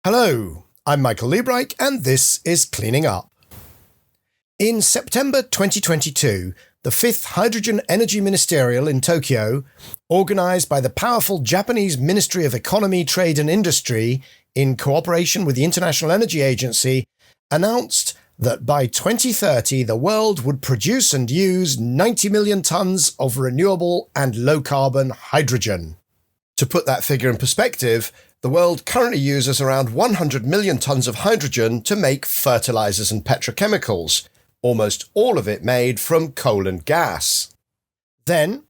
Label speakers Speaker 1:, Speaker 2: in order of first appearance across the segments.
Speaker 1: Hello, I'm Michael Liebreich and this is Cleaning Up. In September 2022, the 5th Hydrogen Energy Ministerial in Tokyo, organised by the powerful Japanese Ministry of Economy, Trade and Industry in cooperation with the International Energy Agency, announced that by 2030 the world would produce and use 90 million tonnes of renewable and low-carbon hydrogen. To put that figure in perspective, the world currently uses around 100 million tonnes of hydrogen to make fertilisers and petrochemicals, almost all of it made from coal and gas. Then,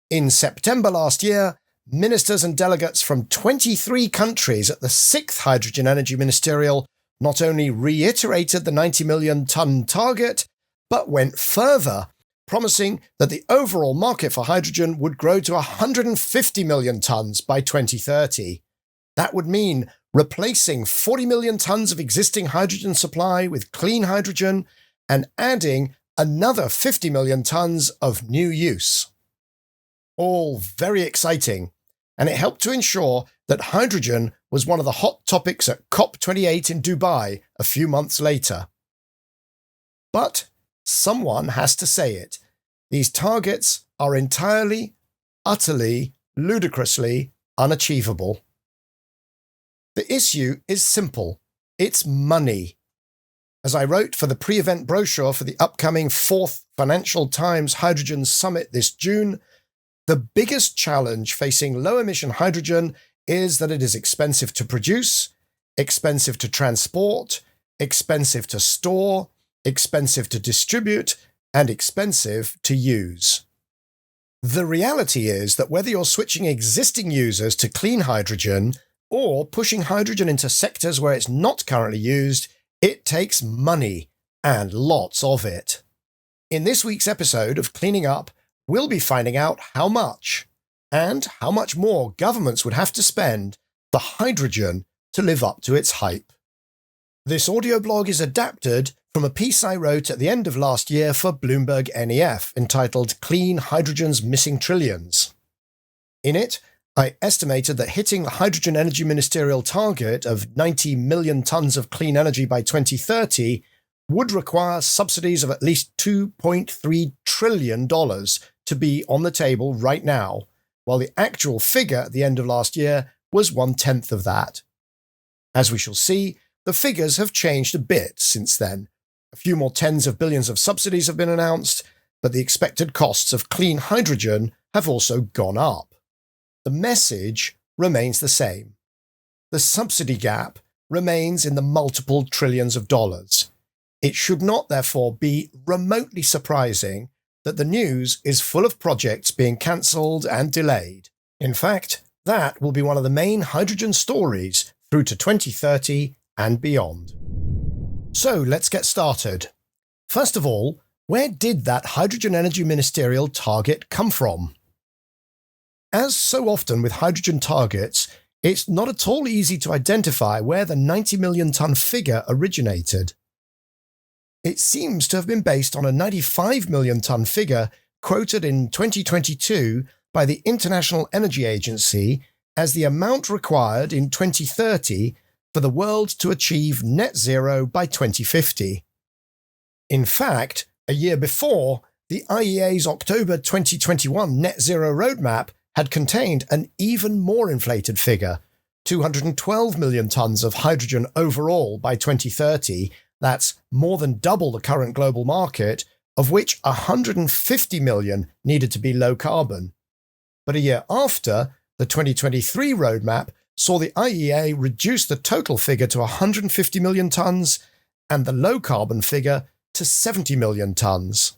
Speaker 1: in September last year, ministers and delegates from 23 countries at the 6th Hydrogen Energy Ministerial not only reiterated the 90 million tonne target, but went further, promising that the overall market for hydrogen would grow to 150 million tonnes by 2030. That would mean replacing 40 million tonnes of existing hydrogen supply with clean hydrogen and adding another 50 million tonnes of new use. All very exciting, and it helped to ensure that hydrogen was one of the hot topics at COP28 in Dubai a few months later. But someone has to say it. These targets are entirely, utterly, ludicrously unachievable. The issue is simple. It's money. As I wrote for the pre-event brochure for the upcoming 4th Financial Times Hydrogen Summit this June, the biggest challenge facing low-emission hydrogen is that it is expensive to produce, expensive to transport, expensive to store, expensive to distribute, and expensive to use. The reality is that whether you're switching existing users to clean hydrogen or pushing hydrogen into sectors where it's not currently used, it takes money, and lots of it. In this week's episode of Cleaning Up, we'll be finding out how much, and how much more governments would have to spend for hydrogen to live up to its hype. This audioblog is adapted from a piece I wrote at the end of last year for Bloomberg NEF entitled Clean Hydrogen's Missing Trillions. In it, I estimated that hitting the Hydrogen Energy Ministerial target of 90 million tonnes of clean energy by 2030 would require subsidies of at least $2.3 trillion to be on the table right now, while the actual figure at the end of last year was 1/10 of that. As we shall see, the figures have changed a bit since then. A few more tens of billions of subsidies have been announced, but the expected costs of clean hydrogen have also gone up. The message remains the same. The subsidy gap remains in the multiple trillions of dollars. It should not, therefore, be remotely surprising that the news is full of projects being cancelled and delayed. In fact, that will be one of the main hydrogen stories through to 2030 and beyond. So let's get started. First of all, where did that Hydrogen Energy Ministerial target come from? As so often with hydrogen targets, it's not at all easy to identify where the 90 million tonne figure originated. It seems to have been based on a 95 million tonne figure quoted in 2022 by the International Energy Agency as the amount required in 2030 for the world to achieve net zero by 2050. In fact, a year before, the IEA's October 2021 net zero roadmap had contained an even more inflated figure, 212 million tonnes of hydrogen overall by 2030. That's more than double the current global market, of which 150 million needed to be low carbon. But a year after, the 2023 roadmap saw the IEA reduce the total figure to 150 million tonnes and the low carbon figure to 70 million tonnes.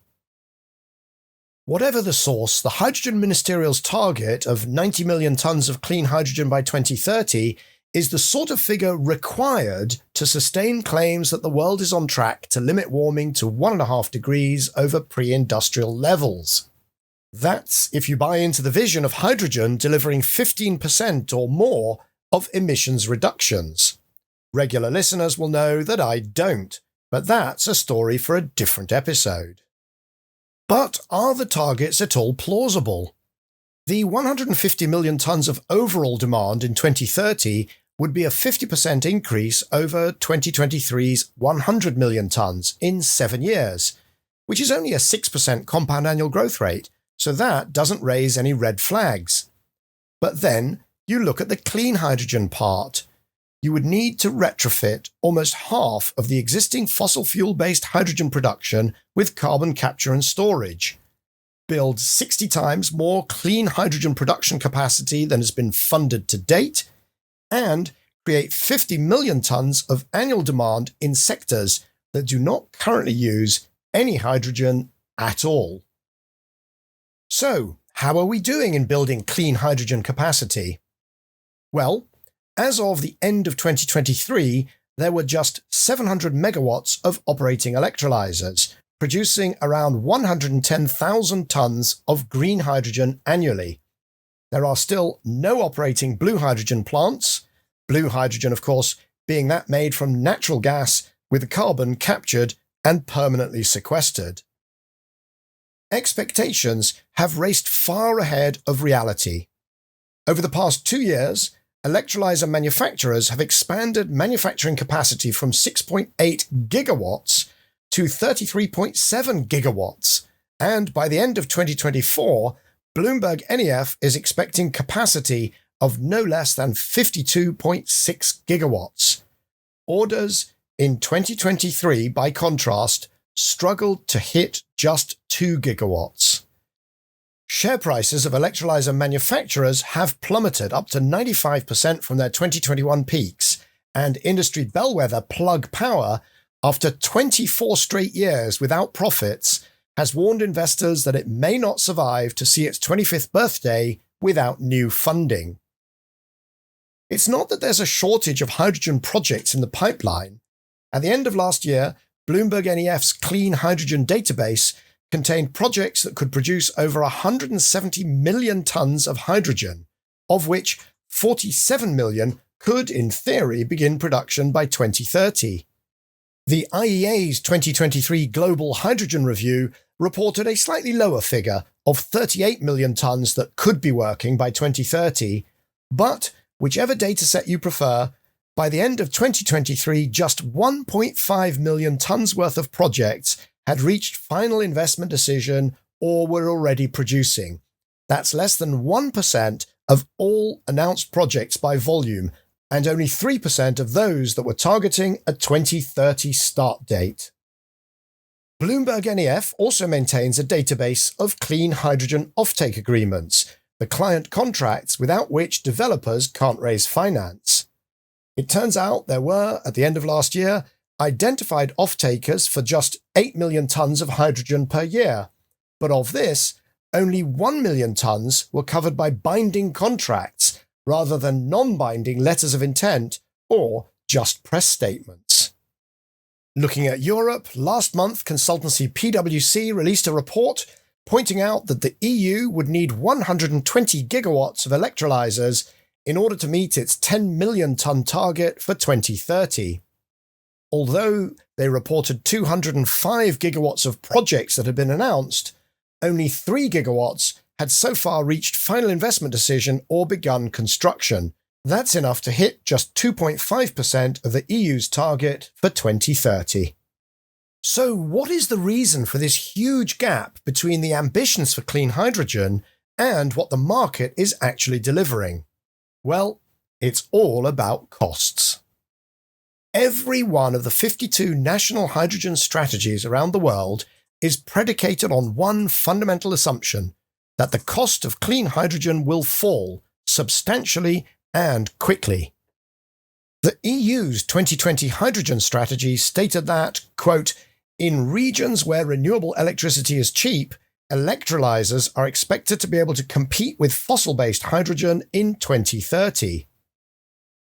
Speaker 1: Whatever the source, the Hydrogen Ministerial's target of 90 million tonnes of clean hydrogen by 2030 is the sort of figure required to sustain claims that the world is on track to limit warming to 1.5 degrees over pre-industrial levels. That's if you buy into the vision of hydrogen delivering 15% or more of emissions reductions. Regular listeners will know that I don't, but that's a story for a different episode. But are the targets at all plausible? The 150 million tonnes of overall demand in 2030 would be a 50% increase over 2023's 100 million tonnes in 7 years, which is only a 6% compound annual growth rate, so that doesn't raise any red flags. But then you look at the clean hydrogen part. You would need to retrofit almost half of the existing fossil fuel-based hydrogen production with carbon capture and storage, build 60 times more clean hydrogen production capacity than has been funded to date, and create 50 million tonnes of annual demand in sectors that do not currently use any hydrogen at all. So, how are we doing in building clean hydrogen capacity? Well, as of the end of 2023, there were just 700 megawatts of operating electrolyzers, producing around 110,000 tonnes of green hydrogen annually. There are still no operating blue hydrogen plants, blue hydrogen, of course, being that made from natural gas with the carbon captured and permanently sequestered. Expectations have raced far ahead of reality. Over the past 2 years, electrolyzer manufacturers have expanded manufacturing capacity from 6.8 gigawatts to 33.7 gigawatts, and by the end of 2024, Bloomberg NEF is expecting capacity of no less than 52.6 gigawatts. Orders in 2023, by contrast, struggled to hit just 2 gigawatts. Share prices of electrolyzer manufacturers have plummeted up to 95% from their 2021 peaks, and industry bellwether Plug Power, after 24 straight years without profits, has warned investors that it may not survive to see its 25th birthday without new funding. It's not that there's a shortage of hydrogen projects in the pipeline. At the end of last year, Bloomberg NEF's Clean Hydrogen database contained projects that could produce over 170 million tonnes of hydrogen, of which 47 million could, in theory, begin production by 2030. The IEA's 2023 Global Hydrogen Review reported a slightly lower figure of 38 million tonnes that could be working by 2030, but whichever dataset you prefer, by the end of 2023, just 1.5 million tonnes worth of projects had reached final investment decision or were already producing. That's less than 1% of all announced projects by volume, and only 3% of those that were targeting a 2030 start date. Bloomberg NEF also maintains a database of clean hydrogen offtake agreements, the client contracts without which developers can't raise finance. It turns out there were, at the end of last year, identified off-takers for just 8 million tonnes of hydrogen per year, but of this, only 1 million tonnes were covered by binding contracts rather than non-binding letters of intent or just press statements. Looking at Europe, last month consultancy PwC released a report pointing out that the EU would need 120 gigawatts of electrolyzers in order to meet its 10 million tonne target for 2030. Although they reported 205 gigawatts of projects that had been announced, only 3 gigawatts had so far reached final investment decision or begun construction. That's enough to hit just 2.5% of the EU's target for 2030. So what is the reason for this huge gap between the ambitions for clean hydrogen and what the market is actually delivering? Well, it's all about costs. Every one of the 52 national hydrogen strategies around the world is predicated on one fundamental assumption, that the cost of clean hydrogen will fall substantially and quickly. The EU's 2020 hydrogen strategy stated that, quote, in regions where renewable electricity is cheap, electrolyzers are expected to be able to compete with fossil-based hydrogen in 2030.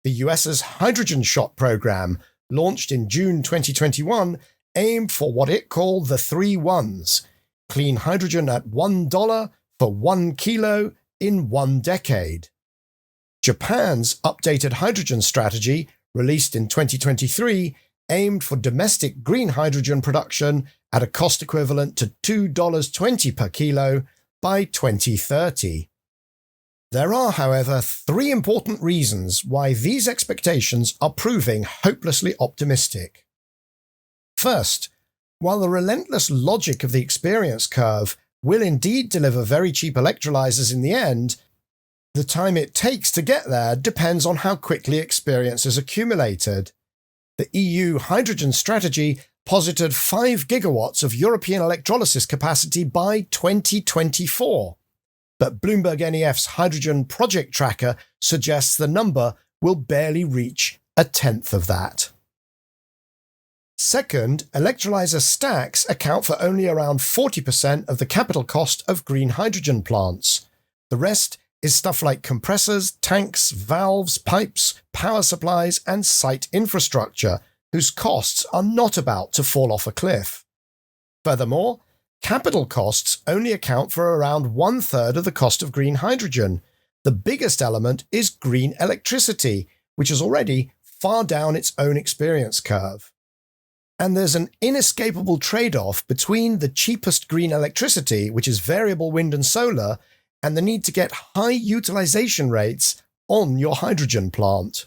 Speaker 1: The US's Hydrogen Shot program, launched in June 2021, aimed for what it called the 3 1s: clean hydrogen at $1 for 1 kilo in 1 decade. Japan's updated hydrogen strategy, released in 2023, aimed for domestic green hydrogen production at a cost equivalent to $2.20 per kilo by 2030. There are, however, 3 important reasons why these expectations are proving hopelessly optimistic. First, while the relentless logic of the experience curve will indeed deliver very cheap electrolyzers in the end, the time it takes to get there depends on how quickly experience is accumulated. The EU hydrogen strategy posited 5 gigawatts of European electrolysis capacity by 2024. But Bloomberg NEF's hydrogen project tracker suggests the number will barely reach a tenth of that. Second, electrolyzer stacks account for only around 40% of the capital cost of green hydrogen plants. The rest is stuff like compressors, tanks, valves, pipes, power supplies, and site infrastructure, whose costs are not about to fall off a cliff. Furthermore, capital costs only account for around 1/3 of the cost of green hydrogen. The biggest element is green electricity, which is already far down its own experience curve. And there's an inescapable trade-off between the cheapest green electricity, which is variable wind and solar, and the need to get high utilization rates on your hydrogen plant.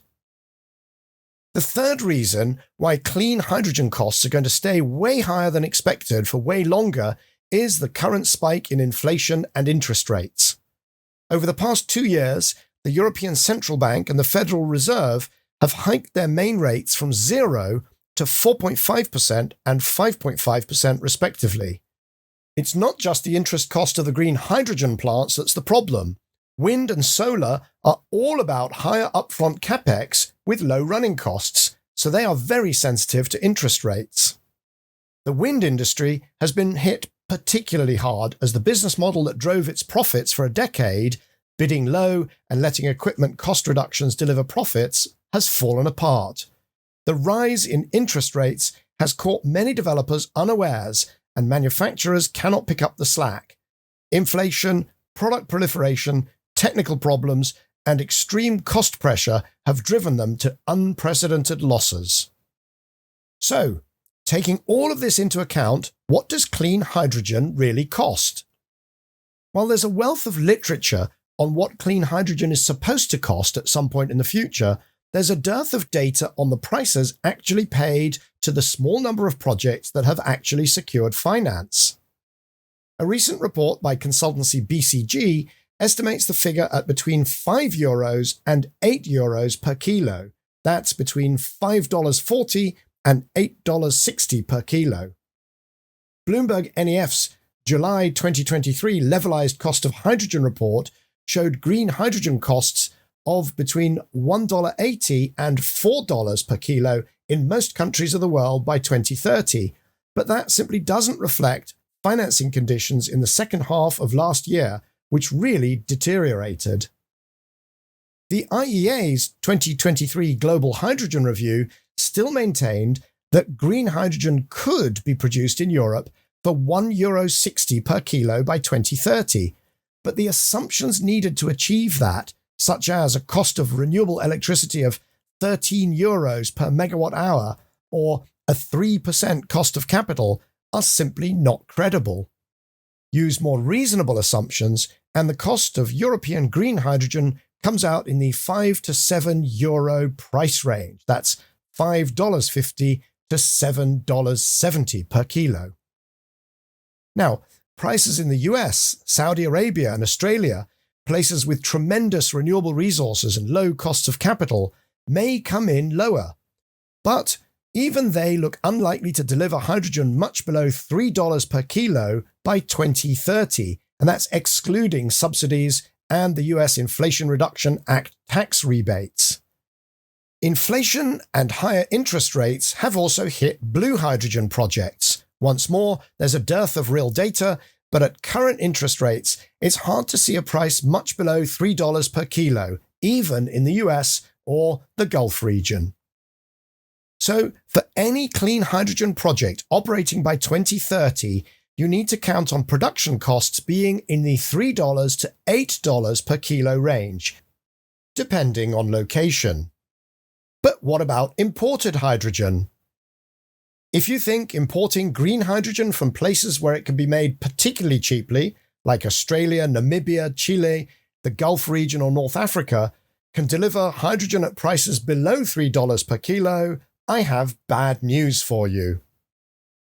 Speaker 1: The third reason why clean hydrogen costs are going to stay way higher than expected for way longer is the current spike in inflation and interest rates. Over the past 2 years, the European Central Bank and the Federal Reserve have hiked their main rates from 0 to 4.5% and 5.5% respectively. It's not just the interest cost of the green hydrogen plants that's the problem. Wind and solar are all about higher upfront capex with low running costs, so they are very sensitive to interest rates. The wind industry has been hit particularly hard as the business model that drove its profits for a decade, bidding low and letting equipment cost reductions deliver profits, has fallen apart. The rise in interest rates has caught many developers unawares, and manufacturers cannot pick up the slack. Inflation, product proliferation, technical problems, and extreme cost pressure have driven them to unprecedented losses. So, taking all of this into account, what does clean hydrogen really cost? While there's a wealth of literature on what clean hydrogen is supposed to cost at some point in the future, there's a dearth of data on the prices actually paid to the small number of projects that have actually secured finance. A recent report by consultancy BCG estimates the figure at between €5 and €8 per kilo. That's between $5.40 and $8.60 per kilo. Bloomberg NEF's July 2023 levelized cost of hydrogen report showed green hydrogen costs of between $1.80 and $4 per kilo in most countries of the world by 2030, but that simply doesn't reflect financing conditions in the second half of last year, which really deteriorated. The IEA's 2023 Global Hydrogen Review still maintained that green hydrogen could be produced in Europe for €1.60 per kilo by 2030, but the assumptions needed to achieve that, such as a cost of renewable electricity of €13 per megawatt hour or a 3% cost of capital, are simply not credible. Use more reasonable assumptions, and the cost of European green hydrogen comes out in the €5 to €7 price range. That's $5.50 to $7.70 per kilo. Now, prices in the US, Saudi Arabia, and Australia, places with tremendous renewable resources and low costs of capital, may come in lower. But even they look unlikely to deliver hydrogen much below $3 per kilo by 2030, and that's excluding subsidies and the US Inflation Reduction Act tax rebates. Inflation and higher interest rates have also hit blue hydrogen projects. Once more, there's a dearth of real data, but at current interest rates, it's hard to see a price much below $3 per kilo, even in the US or the Gulf region. So, for any clean hydrogen project operating by 2030, you need to count on production costs being in the $3 to $8 per kilo range, depending on location. But what about imported hydrogen? If you think importing green hydrogen from places where it can be made particularly cheaply, like Australia, Namibia, Chile, the Gulf region or North Africa can deliver hydrogen at prices below $3 per kilo, I have bad news for you.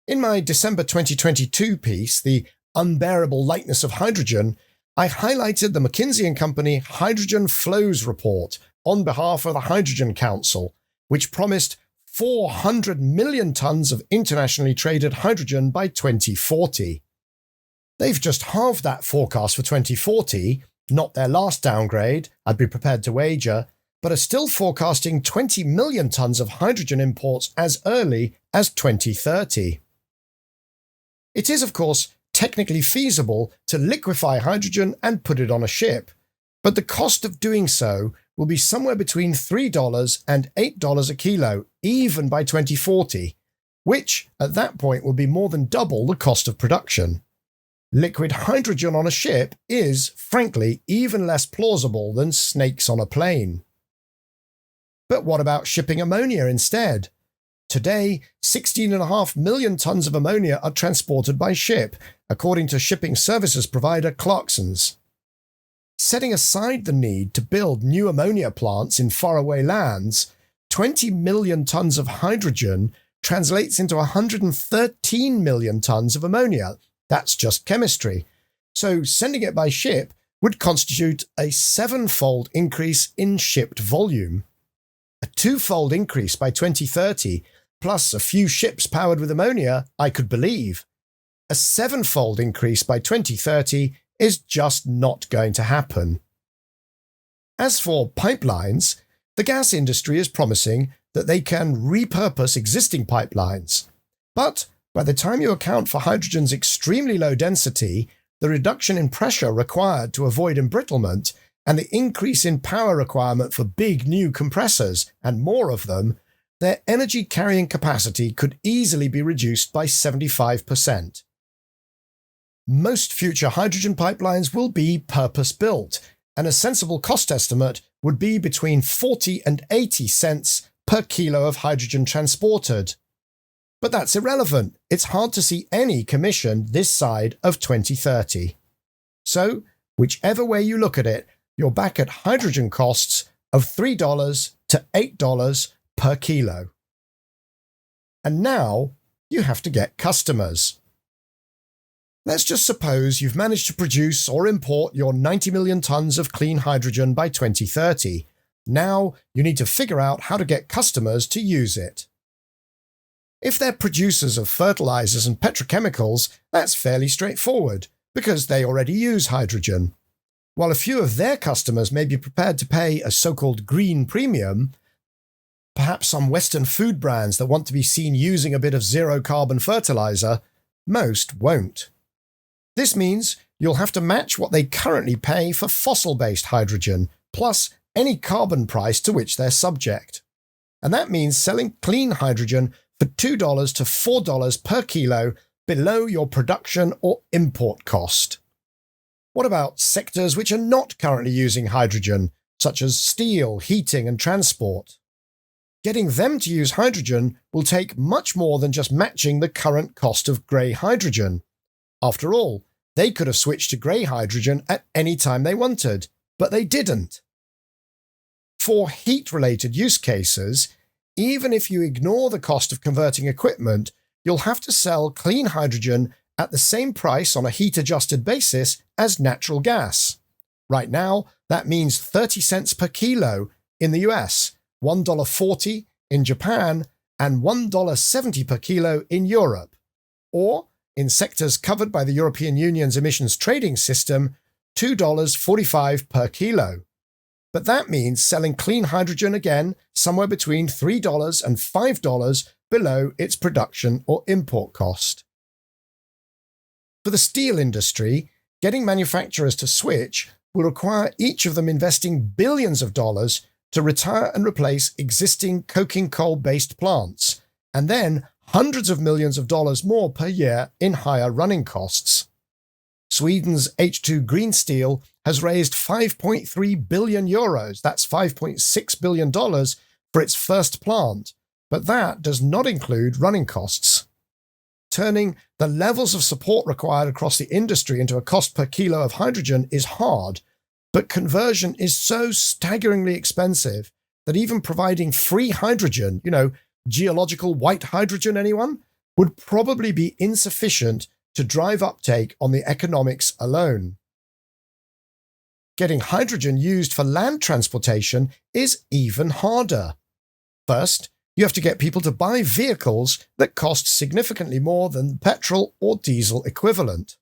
Speaker 1: In my December 2022 piece, The Unbearable Lightness of Hydrogen, I highlighted the McKinsey & Company Hydrogen Flows report on behalf of the Hydrogen Council, which promised 400 million tonnes of internationally traded hydrogen by 2040. They've just halved that forecast for 2040, not their last downgrade, I'd be prepared to wager, but are still forecasting 20 million tonnes of hydrogen imports as early as 2030. It is, of course, technically feasible to liquefy hydrogen and put it on a ship, but the cost of doing so will be somewhere between $3 and $8 a kilo, even by 2040, which at that point will be more than double the cost of production. Liquid hydrogen on a ship is, frankly, even less plausible than snakes on a plane. But what about shipping ammonia instead? Today, 16.5 million tonnes of ammonia are transported by ship, according to shipping services provider Clarksons. Setting aside the need to build new ammonia plants in faraway lands, 20 million tonnes of hydrogen translates into 113 million tonnes of ammonia. That's just chemistry. So sending it by ship would constitute a 7-fold increase in shipped volume. A 2-fold increase by 2030, plus a few ships powered with ammonia, I could believe. A 7-fold increase by 2030 is just not going to happen. As for pipelines, the gas industry is promising that they can repurpose existing pipelines. But by the time you account for hydrogen's extremely low density, the reduction in pressure required to avoid embrittlement, and the increase in power requirement for big new compressors, and more of them, their energy carrying capacity could easily be reduced by 75%. Most future hydrogen pipelines will be purpose-built, and a sensible cost estimate would be between 40 and 80 cents per kilo of hydrogen transported. But that's irrelevant. It's hard to see any commissioned this side of 2030. So, whichever way you look at it, you're back at hydrogen costs of $3 to $8 per kilo. And now you have to get customers. Let's just suppose you've managed to produce or import your 90 million tonnes of clean hydrogen by 2030. Now you need to figure out how to get customers to use it. If they're producers of fertilizers and petrochemicals, that's fairly straightforward, because they already use hydrogen. While a few of their customers may be prepared to pay a so-called green premium, perhaps some Western food brands that want to be seen using a bit of zero-carbon fertilizer, most won't. This means you'll have to match what they currently pay for fossil-based hydrogen, plus any carbon price to which they're subject. And that means selling clean hydrogen for $2 to $4 per kilo below your production or import cost. What about sectors which are not currently using hydrogen, such as steel, heating, and transport? Getting them to use hydrogen will take much more than just matching the current cost of grey hydrogen. After all, they could have switched to grey hydrogen at any time they wanted, but they didn't. For heat-related use cases, even if you ignore the cost of converting equipment, you'll have to sell clean hydrogen at the same price on a heat-adjusted basis as natural gas. Right now, that means 30 cents per kilo in the US, $1.40 in Japan, and $1.70 per kilo in Europe. Or, in sectors covered by the European Union's emissions trading system, $2.45 per kilo. But that means selling clean hydrogen again somewhere between $3 and $5 below its production or import cost. For the steel industry, getting manufacturers to switch will require each of them investing billions of dollars to retire and replace existing coking coal-based plants, and then hundreds of millions of dollars more per year in higher running costs. Sweden's H2 Green Steel has raised 5.3 billion euros, that's $5.6 billion, for its first plant, but that does not include running costs. Turning the levels of support required across the industry into a cost per kilo of hydrogen is hard, but conversion is so staggeringly expensive that even providing free hydrogen, geological white hydrogen, anyone, would probably be insufficient to drive uptake on the economics alone. Getting hydrogen used for land transportation is even harder. First, you have to get people to buy vehicles that cost significantly more than petrol or diesel equivalent.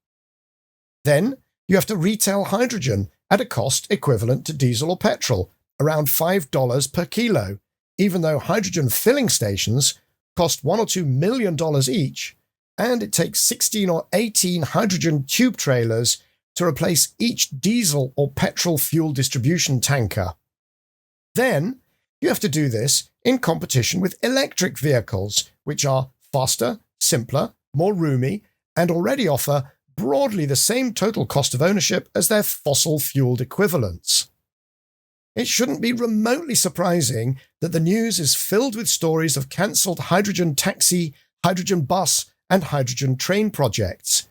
Speaker 1: Then, you have to retail hydrogen at a cost equivalent to diesel or petrol, around $5 per kilo, even though hydrogen filling stations cost $1 or $2 million each, and it takes 16 or 18 hydrogen tube trailers to replace each diesel or petrol fuel distribution tanker. Then, you have to do this in competition with electric vehicles, which are faster, simpler, more roomy, and already offer broadly the same total cost of ownership as their fossil-fueled equivalents. It shouldn't be remotely surprising that the news is filled with stories of cancelled hydrogen taxi, hydrogen bus, and hydrogen train projects.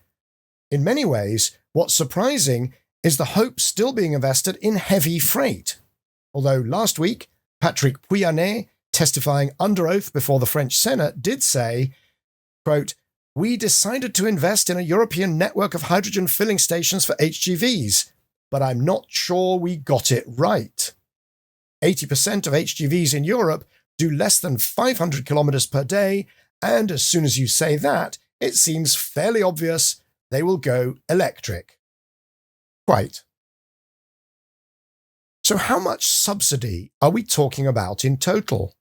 Speaker 1: In many ways, what's surprising is the hope still being invested in heavy freight. Although last week, Patrick Pouyanné, testifying under oath before the French Senate, did say, quote, "We decided to invest in a European network of hydrogen filling stations for HGVs, but I'm not sure we got it right. 80% of HGVs in Europe do less than 500 kilometers per day, and as soon as you say that, it seems fairly obvious they will go electric." Quite. So how much subsidy are we talking about in total?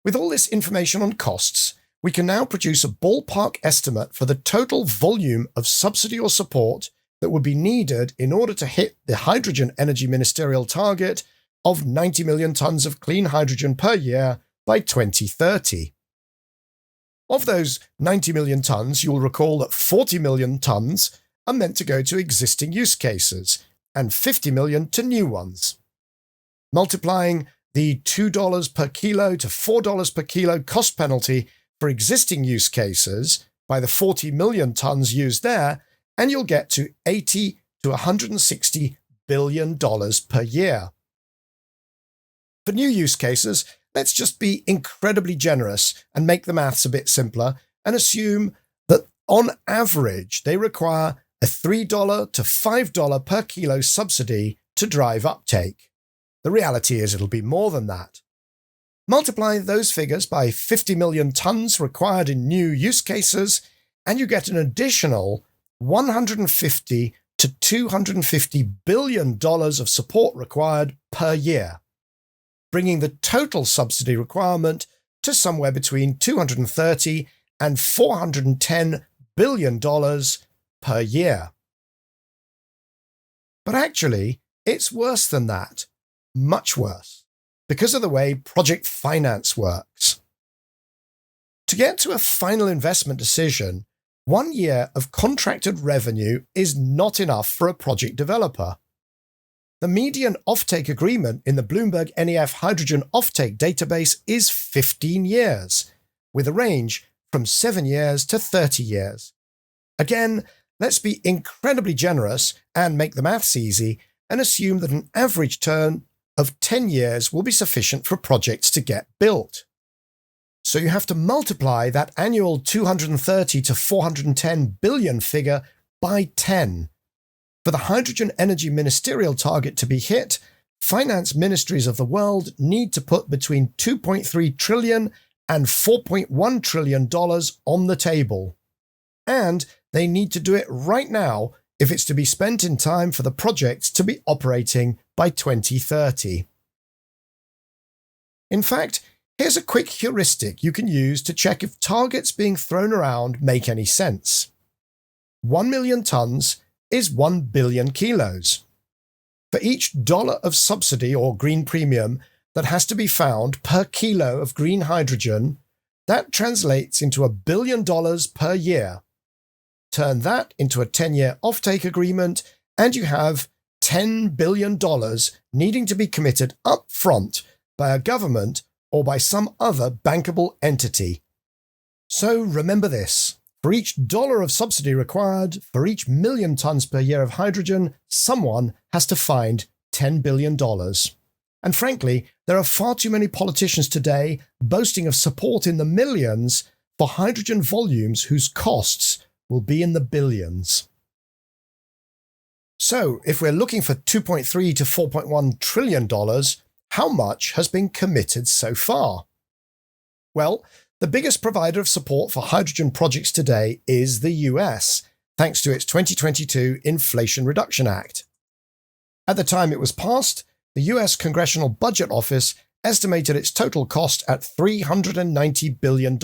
Speaker 1: With all this information on costs, we can now produce a ballpark estimate for the total volume of subsidy or support that would be needed in order to hit the Hydrogen Energy Ministerial target of 90 million tonnes of clean hydrogen per year by 2030. Of those 90 million tonnes, you'll recall that 40 million tonnes are meant to go to existing use cases and 50 million to new ones. Multiplying the $2 per kilo to $4 per kilo cost penalty for existing use cases by the 40 million tonnes used there, and you'll get to $80 to $160 billion per year. For new use cases, let's just be incredibly generous and make the maths a bit simpler and assume that on average they require a $3 to $5 per kilo subsidy to drive uptake. The reality is it'll be more than that. Multiply those figures by 50 million tonnes required in new use cases, and you get an additional $150 to $250 billion of support required per year, bringing the total subsidy requirement to somewhere between $230 and $410 billion per year. But actually, it's worse than that, much worse, because of the way project finance works. To get to a final investment decision, 1 year of contracted revenue is not enough for a project developer. The median offtake agreement in the Bloomberg NEF Hydrogen Offtake database is 15 years, with a range from 7 years to 30 years. Again, let's be incredibly generous and make the maths easy and assume that an average term of 10 years will be sufficient for projects to get built. So you have to multiply that annual 230 to 410 billion figure by 10. For the Hydrogen Energy Ministerial target to be hit, finance ministries of the world need to put between $2.3 trillion and $4.1 trillion on the table. And they need to do it right now if it's to be spent in time for the projects to be operating by 2030. In fact, here's a quick heuristic you can use to check if targets being thrown around make any sense. 1 million tonnes is 1 billion kilos. For each dollar of subsidy or green premium that has to be found per kilo of green hydrogen, that translates into $1 billion per year. Turn that into a 10-year offtake agreement, and you have $10 billion needing to be committed up front by a government or by some other bankable entity. So remember this, For each dollar of subsidy required, for each million tonnes per year of hydrogen, someone has to find $10 billion. And frankly, there are far too many politicians today boasting of support in the millions for hydrogen volumes whose costs will be in the billions. So, if we're looking for $2.3 to $4.1 trillion, how much has been committed so far? Well, the biggest provider of support for hydrogen projects today is the US, thanks to its 2022 Inflation Reduction Act. At the time it was passed, the US Congressional Budget Office estimated its total cost at $390 billion,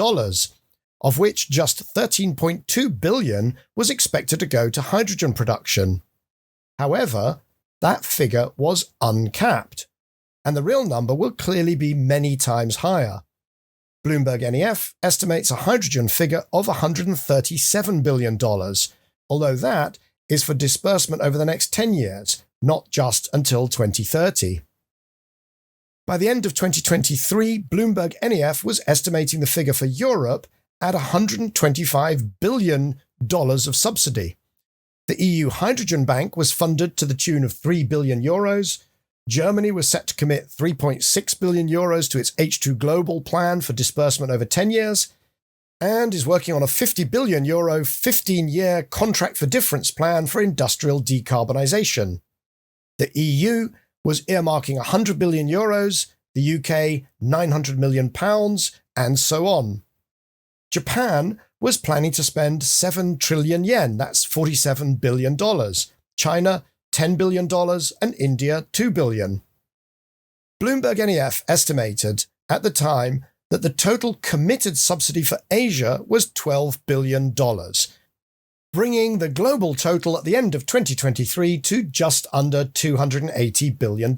Speaker 1: of which just $13.2 billion was expected to go to hydrogen production. However, that figure was uncapped, and the real number will clearly be many times higher. Bloomberg NEF estimates a hydrogen figure of $137 billion, although that is for disbursement over the next 10 years, not just until 2030. By the end of 2023, Bloomberg NEF was estimating the figure for Europe at $125 billion of subsidy. The EU Hydrogen Bank was funded to the tune of €3 billion. Germany was set to commit €3.6 billion to its H2 Global plan for disbursement over 10 years, and is working on a €50 billion 15-year contract for difference plan for industrial decarbonisation. The EU was earmarking €100 billion, the UK £900 million, and so on. Japan was planning to spend 7 trillion yen, that's $47 billion. China, $10 billion, and India, $2 billion. Bloomberg NEF estimated at the time that the total committed subsidy for Asia was $12 billion, bringing the global total at the end of 2023 to just under $280 billion.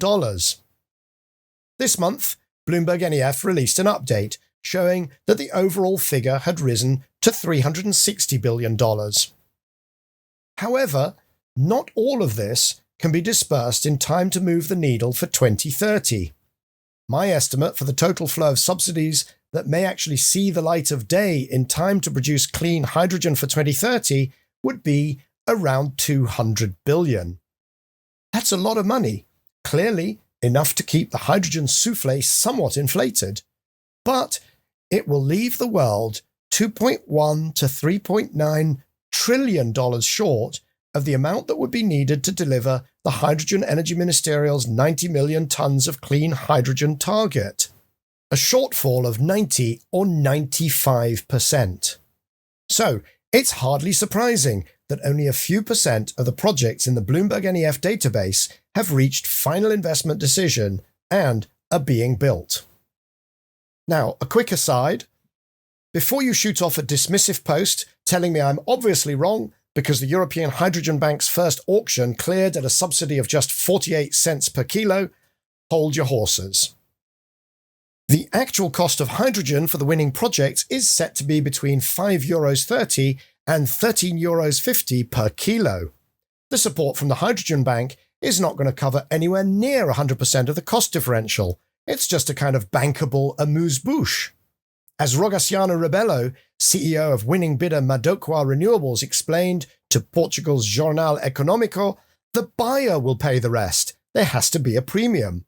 Speaker 1: This month, Bloomberg NEF released an update showing that the overall figure had risen to $360 billion. However, not all of this can be dispersed in time to move the needle for 2030. My estimate for the total flow of subsidies that may actually see the light of day in time to produce clean hydrogen for 2030 would be around $200 billion. That's a lot of money, clearly enough to keep the hydrogen souffle somewhat inflated. But it will leave the world $2.1 to $3.9 trillion short of the amount that would be needed to deliver the Hydrogen Energy Ministerial's 90 million tonnes of clean hydrogen target, a shortfall of 90 or 95%. So, it's hardly surprising that only a few percent of the projects in the Bloomberg NEF database have reached final investment decision and are being built. Now, a quick aside. Before you shoot off a dismissive post telling me I'm obviously wrong because the European Hydrogen Bank's first auction cleared at a subsidy of just 48 cents per kilo, hold your horses. The actual cost of hydrogen for the winning project is set to be between €5.30 and €13.50 per kilo. The support from the Hydrogen Bank is not going to cover anywhere near 100% of the cost differential. It's just a kind of bankable amuse-bouche. As Rogaciano Rebelo, CEO of winning bidder Madocqua Renewables, explained to Portugal's Jornal Económico, the buyer will pay the rest. There has to be a premium.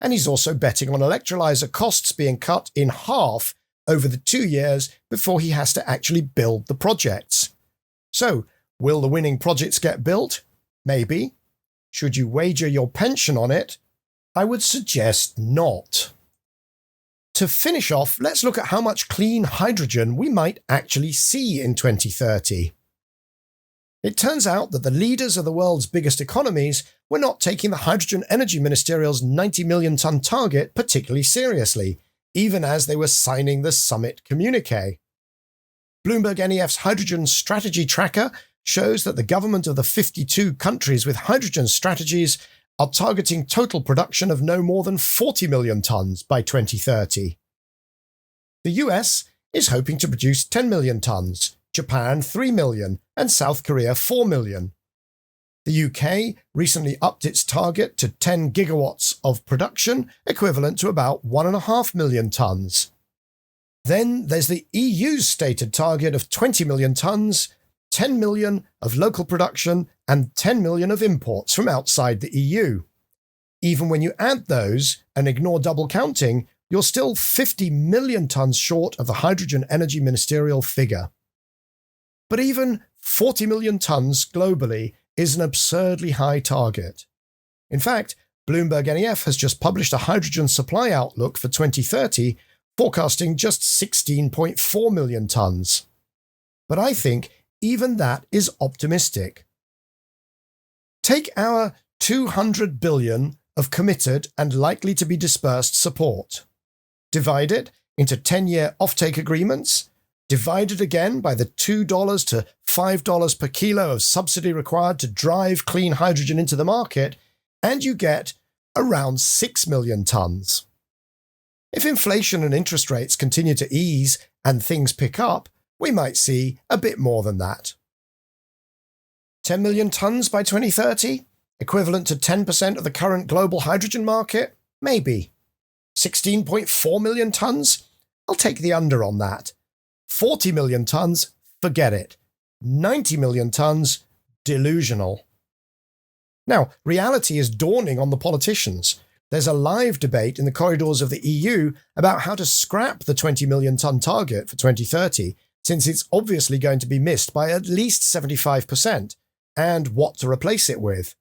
Speaker 1: And he's also betting on electrolyser costs being cut in half over the 2 years before he has to actually build the projects. So, will the winning projects get built? Maybe. Should you wager your pension on it? I would suggest not. To finish off, let's look at how much clean hydrogen we might actually see in 2030. It turns out that the leaders of the world's biggest economies were not taking the Hydrogen Energy Ministerial's 90 million tonne target particularly seriously, even as they were signing the summit communiqué. Bloomberg NEF's Hydrogen Strategy Tracker shows that the government of the 52 countries with hydrogen strategies are targeting total production of no more than 40 million tonnes by 2030. The US is hoping to produce 10 million tonnes, Japan 3 million, and South Korea 4 million. The UK recently upped its target to 10 gigawatts of production, equivalent to about 1.5 million tonnes. Then there's the EU's stated target of 20 million tonnes, 10 million of local production, and 10 million of imports from outside the EU. Even when you add those and ignore double counting, you're still 50 million tonnes short of the Hydrogen Energy Ministerial figure. But even 40 million tonnes globally is an absurdly high target. In fact, BloombergNEF has just published a hydrogen supply outlook for 2030, forecasting just 16.4 million tonnes. But I think even that is optimistic. Take our 200 billion of committed and likely to be dispersed support. Divide it into 10-year offtake agreements, divide it again by the $2 to $5 per kilo of subsidy required to drive clean hydrogen into the market, and you get around 6 million tonnes. If inflation and interest rates continue to ease and things pick up, we might see a bit more than that. 10 million tonnes by 2030? Equivalent to 10% of the current global hydrogen market? Maybe. 16.4 million tonnes? I'll take the under on that. 40 million tonnes? Forget it. 90 million tonnes? Delusional. Now, reality is dawning on the politicians. There's a live debate in the corridors of the EU about how to scrap the 20 million tonne target for 2030, since it's obviously going to be missed by at least 75%, and what to replace it with.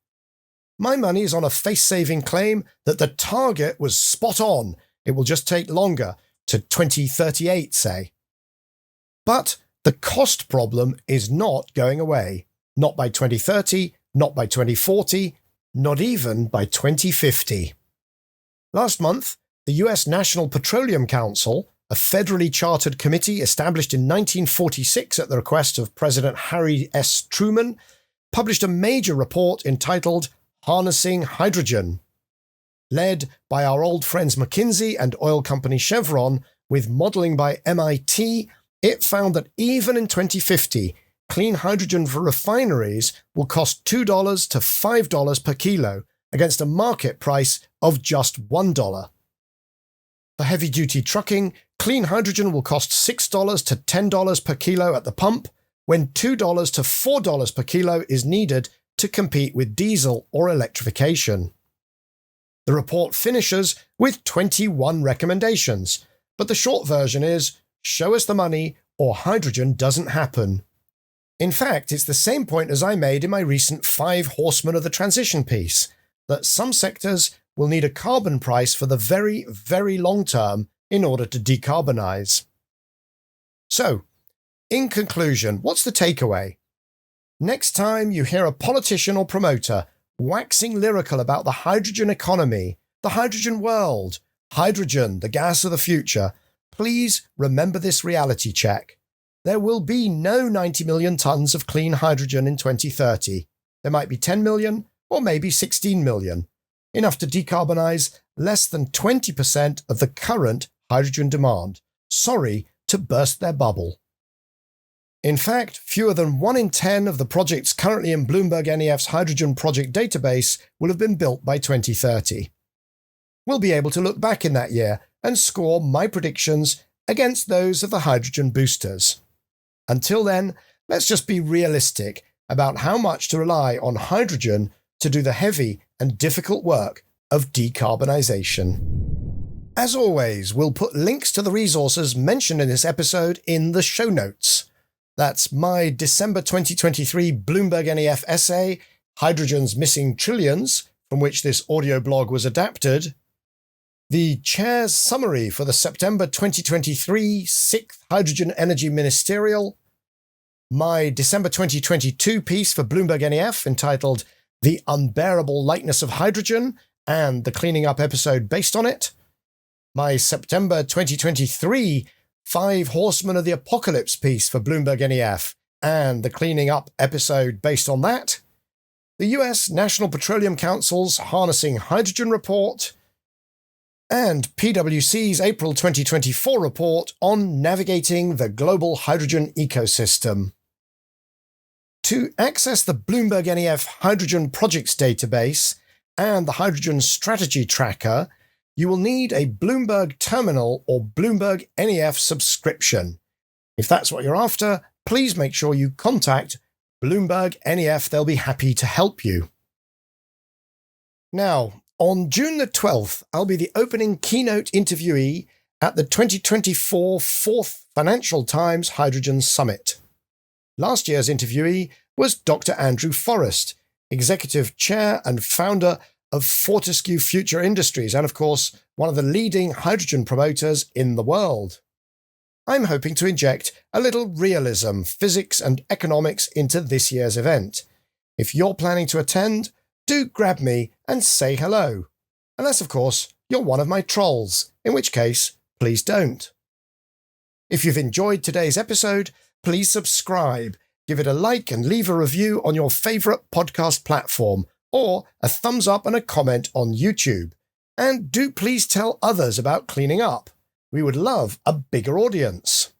Speaker 1: My money is on a face-saving claim that the target was spot on. It will just take longer, to 2038, say. But the cost problem is not going away. Not by 2030, not by 2040, not even by 2050. Last month, the US National Petroleum Council, a federally chartered committee established in 1946 at the request of President Harry S. Truman, published a major report entitled Harnessing Hydrogen. Led by our old friends McKinsey and oil company Chevron, with modelling by MIT, it found that even in 2050, clean hydrogen for refineries will cost $2 to $5 per kilo, against a market price of just $1. For heavy-duty trucking, clean hydrogen will cost $6 to $10 per kilo at the pump, when $2 to $4 per kilo is needed to compete with diesel or electrification. The report finishes with 21 recommendations, but the short version is, show us the money or hydrogen doesn't happen. In fact, it's the same point as I made in my recent 5 Horsemen of the Transition piece, that some sectors will need a carbon price for the very, very long term in order to decarbonize. So, in conclusion, what's the takeaway? Next time you hear a politician or promoter waxing lyrical about the hydrogen economy, the hydrogen world, hydrogen, the gas of the future, please remember this reality check. There will be no 90 million tonnes of clean hydrogen in 2030. There might be 10 million or maybe 16 million, enough to decarbonize less than 20% of the current hydrogen demand. Sorry to burst their bubble. In fact, fewer than 1 in 10 of the projects currently in BloombergNEF's hydrogen project database will have been built by 2030. We'll be able to look back in that year and score my predictions against those of the hydrogen boosters. Until then, let's just be realistic about how much to rely on hydrogen to do the heavy and difficult work of decarbonisation. As always, we'll put links to the resources mentioned in this episode in the show notes. That's my December 2023 BloombergNEF essay, Hydrogen's Missing Trillions, from which this audioblog was adapted, the chair's summary for the September 2023 6th Hydrogen Energy Ministerial, my December 2022 piece for BloombergNEF entitled The Unbearable Lightness of Hydrogen and the Cleaning Up episode based on it, my September 2023 5 Horsemen of the Apocalypse piece for BloombergNEF and the Cleaning Up episode based on that, the US National Petroleum Council's Harnessing Hydrogen report, and PwC's April 2024 report on navigating the global hydrogen ecosystem. To access the BloombergNEF Hydrogen Projects database and the Hydrogen Strategy Tracker, you will need a Bloomberg Terminal or Bloomberg NEF subscription. If that's what you're after, please make sure you contact Bloomberg NEF. They'll be happy to help you. Now, on June the 12th, I'll be the opening keynote interviewee at the 2024 4th Financial Times Hydrogen Summit. Last year's interviewee was Dr. Andrew Forrest, Executive Chair and founder of Fortescue Future Industries, and of course, one of the leading hydrogen promoters in the world. I'm hoping to inject a little realism, physics and economics into this year's event. If you're planning to attend, do grab me and say hello. Unless, of course, you're one of my trolls, in which case, please don't. If you've enjoyed today's episode, please subscribe, give it a like and leave a review on your favourite podcast platform, or a thumbs up and a comment on YouTube. And do please tell others about Cleaning Up. We would love a bigger audience.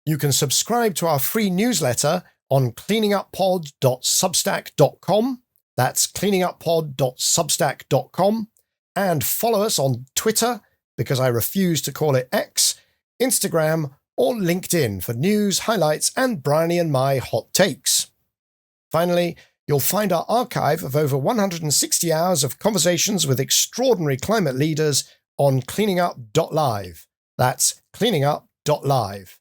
Speaker 1: You can subscribe to our free newsletter on cleaninguppod.substack.com. That's cleaninguppod.substack.com. And follow us on Twitter, because I refuse to call it X, Instagram, or LinkedIn for news, highlights, and Bryony and my hot takes. Finally, you'll find our archive of over 160 hours of conversations with extraordinary climate leaders on cleaningup.live. That's cleaningup.live.